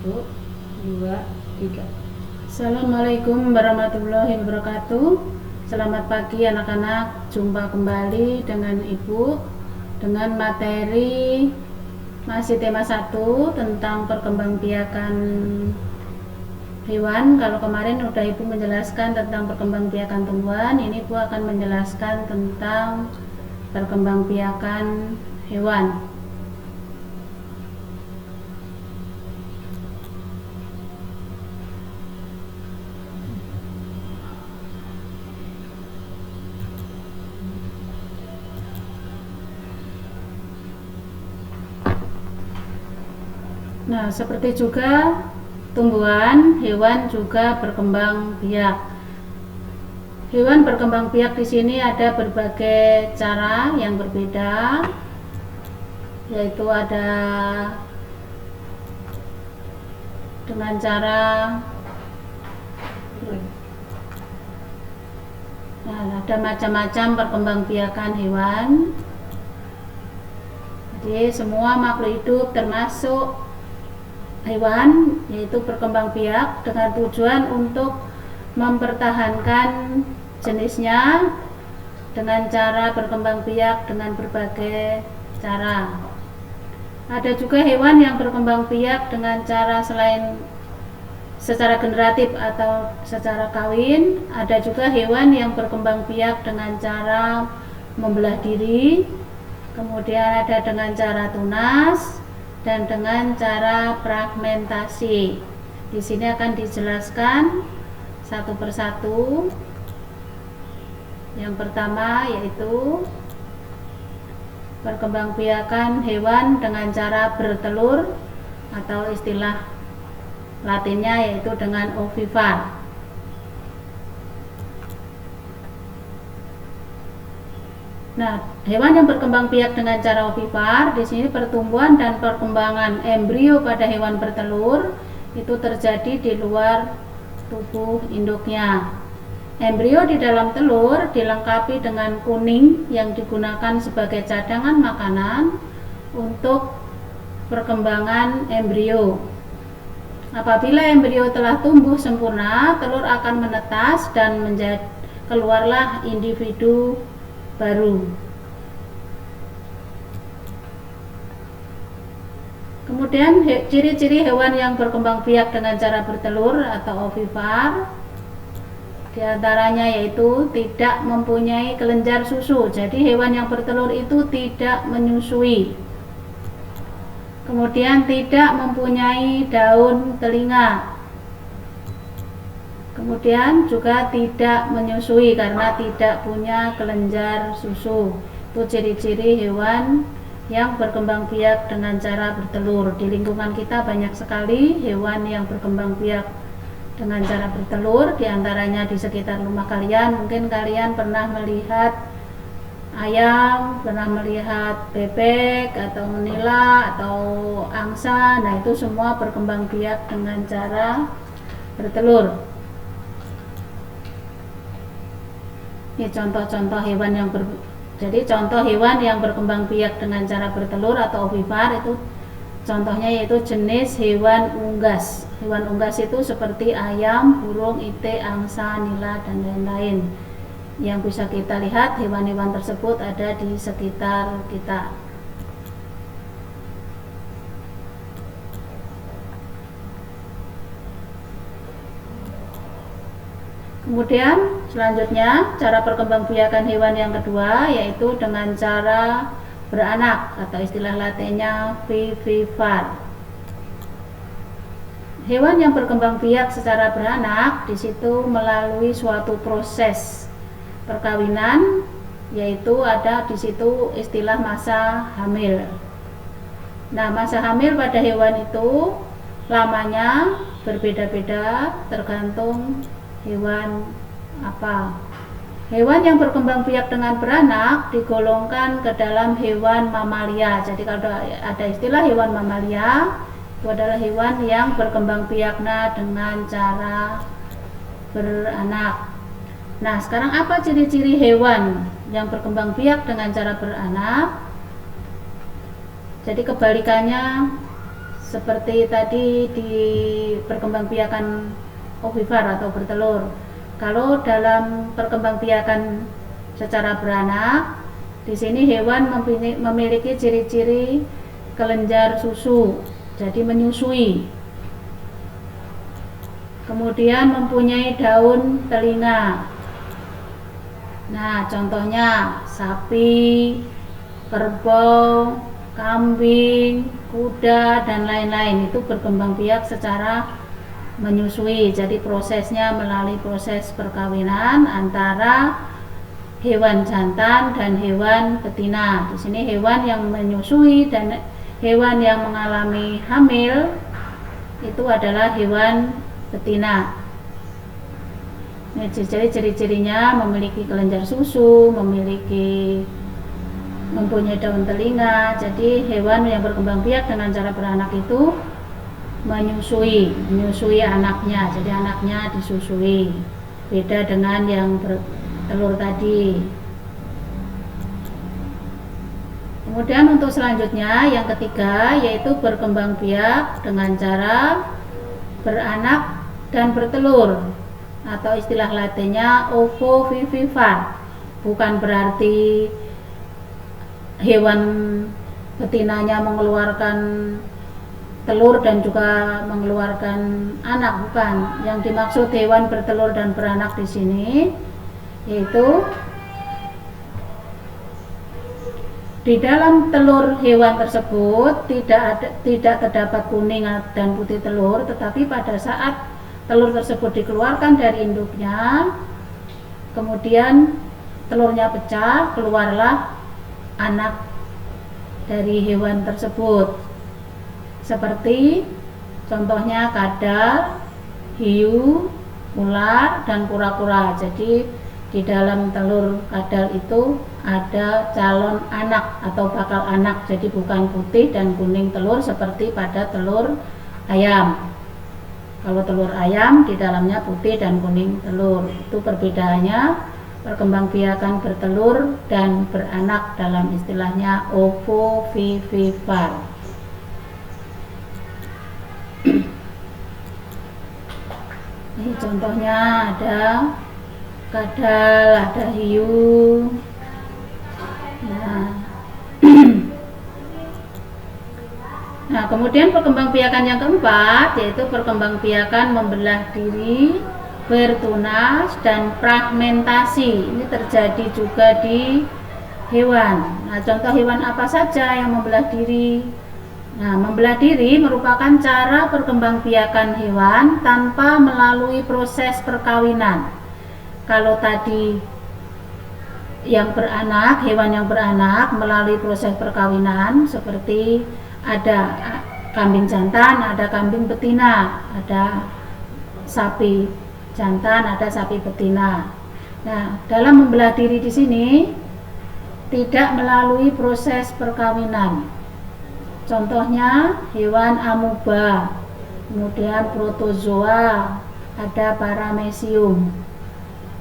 1, 2, 3. Assalamualaikum warahmatullahi wabarakatuh. Selamat pagi anak-anak. Jumpa kembali dengan Ibu dengan materi masih tema 1 tentang perkembangbiakan hewan. Kalau kemarin udah Ibu menjelaskan tentang perkembangbiakan tumbuhan, ini Ibu akan menjelaskan tentang perkembangbiakan hewan. Nah, seperti juga tumbuhan, hewan juga berkembang biak. Hewan berkembang biak di sini ada berbagai cara yang berbeda, yaitu ada dengan cara ada macam-macam perkembangbiakan hewan. Jadi semua makhluk hidup termasuk hewan yaitu berkembang biak dengan tujuan untuk mempertahankan jenisnya dengan cara berkembang biak dengan berbagai cara. Ada juga hewan yang berkembang biak dengan cara selain secara generatif atau secara kawin. Ada juga hewan yang berkembang biak dengan cara membelah diri, kemudian ada dengan cara tunas dan dengan cara fragmentasi. Di sini akan dijelaskan satu persatu. Yang pertama yaitu perkembangbiakan hewan dengan cara bertelur atau istilah latinnya yaitu dengan ovivar. Nah, hewan yang berkembang biak dengan cara ovivar, di sini pertumbuhan dan perkembangan embrio pada hewan bertelur itu terjadi di luar tubuh induknya. Embrio di dalam telur dilengkapi dengan kuning yang digunakan sebagai cadangan makanan untuk perkembangan embrio. Apabila embrio telah tumbuh sempurna, telur akan menetas dan keluarlah individu baru. Kemudian ciri-ciri hewan yang berkembang biak dengan cara bertelur atau ovivar, diantaranya yaitu tidak mempunyai kelenjar susu. Jadi hewan yang bertelur itu tidak menyusui. Kemudian tidak mempunyai daun telinga. Kemudian juga tidak menyusui karena tidak punya kelenjar susu. Itu ciri-ciri hewan yang berkembang biak dengan cara bertelur. Di lingkungan kita banyak sekali hewan yang berkembang biak dengan cara bertelur. Di antaranya di sekitar rumah kalian, mungkin kalian pernah melihat ayam, pernah melihat bebek atau nila atau angsa. Nah, itu semua berkembang biak dengan cara bertelur. Ini contoh-contoh hewan yang jadi contoh hewan yang berkembang biak dengan cara bertelur atau ovivar itu contohnya yaitu jenis hewan unggas. Hewan unggas itu seperti ayam, burung, itik, angsa, nila dan lain-lain. Yang bisa kita lihat hewan-hewan tersebut ada di sekitar kita. Kemudian selanjutnya cara perkembangbiakan hewan yang kedua yaitu dengan cara beranak atau istilah latinnya vivivar. Hewan yang berkembang biak secara beranak di situ melalui suatu proses perkawinan, yaitu ada di situ istilah masa hamil. Nah, masa hamil pada hewan itu lamanya berbeda-beda tergantung hewan apa. Hewan yang berkembang biak dengan beranak digolongkan ke dalam hewan mamalia. Jadi kalau ada istilah hewan mamalia, itu adalah hewan yang berkembang biaknya dengan cara beranak. Nah, sekarang apa ciri-ciri hewan yang berkembang biak dengan cara beranak? Jadi kebalikannya seperti tadi di perkembangbiakan ovivar atau bertelur. Kalau dalam perkembangbiakan secara beranak, di sini hewan memiliki ciri-ciri kelenjar susu, jadi menyusui. Kemudian mempunyai daun telinga. Nah, contohnya sapi, kerbau, kambing, kuda, dan lain-lain itu berkembang biak secara menyusui. Jadi prosesnya melalui proses perkawinan antara hewan jantan dan hewan betina. Di sini hewan yang menyusui dan hewan yang mengalami hamil itu adalah hewan betina. Ini ciri-cirinya memiliki kelenjar susu, mempunyai daun telinga. Jadi hewan yang berkembang biak dengan cara beranak itu menyusui anaknya, jadi anaknya disusui, beda dengan yang bertelur tadi. Kemudian untuk selanjutnya yang ketiga yaitu berkembang biak dengan cara beranak dan bertelur, atau istilah latinnya ovovivivar. Bukan berarti hewan betinanya mengeluarkan telur dan juga mengeluarkan anak, bukan. Yang dimaksud hewan bertelur dan beranak di sini yaitu di dalam telur hewan tersebut tidak terdapat kuning dan putih telur, tetapi pada saat telur tersebut dikeluarkan dari induknya, kemudian telurnya pecah, keluarlah anak dari hewan tersebut. Seperti contohnya kadal, hiu, ular, dan kura-kura. Jadi di dalam telur kadal itu ada calon anak atau bakal anak. Jadi bukan putih dan kuning telur seperti pada telur ayam. Kalau telur ayam di dalamnya putih dan kuning telur. Itu perbedaannya perkembangbiakan bertelur dan beranak dalam istilahnya ovovivivar. Ini contohnya ada kadal, ada hiu. Nah, kemudian perkembangbiakan yang keempat yaitu perkembangbiakan membelah diri, bertunas, dan fragmentasi. Ini terjadi juga di hewan. Nah, contoh hewan apa saja yang membelah diri? Nah, membelah diri merupakan cara perkembangbiakan hewan tanpa melalui proses perkawinan. Kalau tadi yang beranak, hewan yang beranak melalui proses perkawinan, seperti ada kambing jantan, ada kambing betina, ada sapi jantan, ada sapi betina. Nah, dalam membelah diri di sini tidak melalui proses perkawinan. Contohnya hewan amuba, kemudian protozoa, ada paramecium.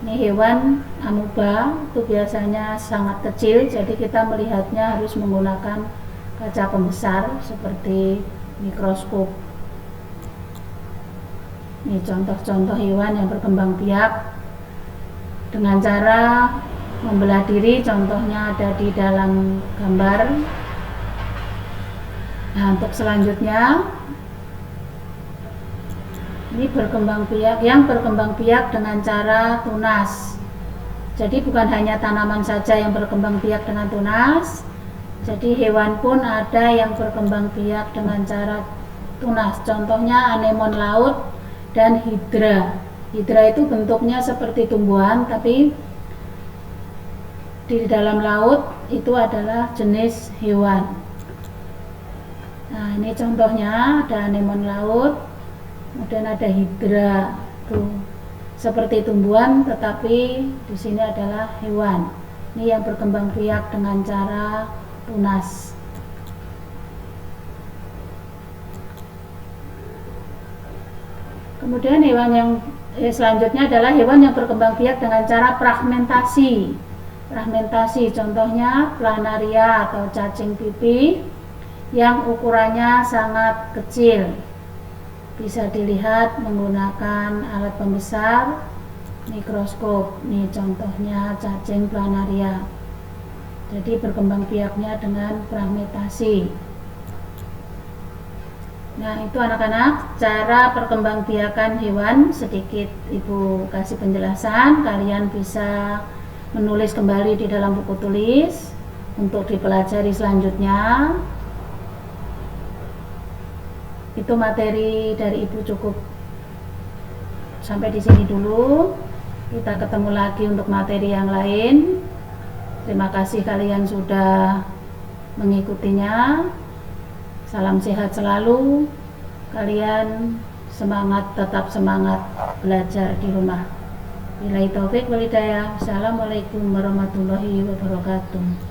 Ini hewan amuba itu biasanya sangat kecil, jadi kita melihatnya harus menggunakan kaca pembesar seperti mikroskop. Ini contoh-contoh hewan yang berkembang biak dengan cara membelah diri, contohnya ada di dalam gambar. Nah, untuk selanjutnya ini berkembang biak dengan cara tunas. Jadi bukan hanya tanaman saja yang berkembang biak dengan tunas, jadi hewan pun ada yang berkembang biak dengan cara tunas. Contohnya anemon laut dan hidra. Hidra itu bentuknya seperti tumbuhan, tapi di dalam laut itu adalah jenis hewan. Nah, ini contohnya ada anemon laut, kemudian ada hidra, tuh seperti tumbuhan tetapi di sini adalah hewan. Ini yang berkembang biak dengan cara tunas. Kemudian hewan yang selanjutnya adalah hewan yang berkembang biak dengan cara fragmentasi. Fragmentasi contohnya planaria atau cacing pipih. yang ukurannya sangat kecil. Bisa dilihat menggunakan alat pembesar, mikroskop. Ini contohnya cacing planaria. Jadi berkembang biaknya dengan fragmentasi. Nah, itu anak-anak cara perkembangbiakan hewan sedikit Ibu kasih penjelasan. Kalian bisa menulis kembali di dalam buku tulis untuk dipelajari selanjutnya. Itu materi dari Ibu cukup sampai di sini dulu. Kita ketemu lagi untuk materi yang lain. Terima kasih kalian sudah mengikutinya. Salam sehat selalu. Kalian semangat, tetap semangat belajar di rumah. Billahi taufik wal hidayah. Assalamualaikum warahmatullahi wabarakatuh.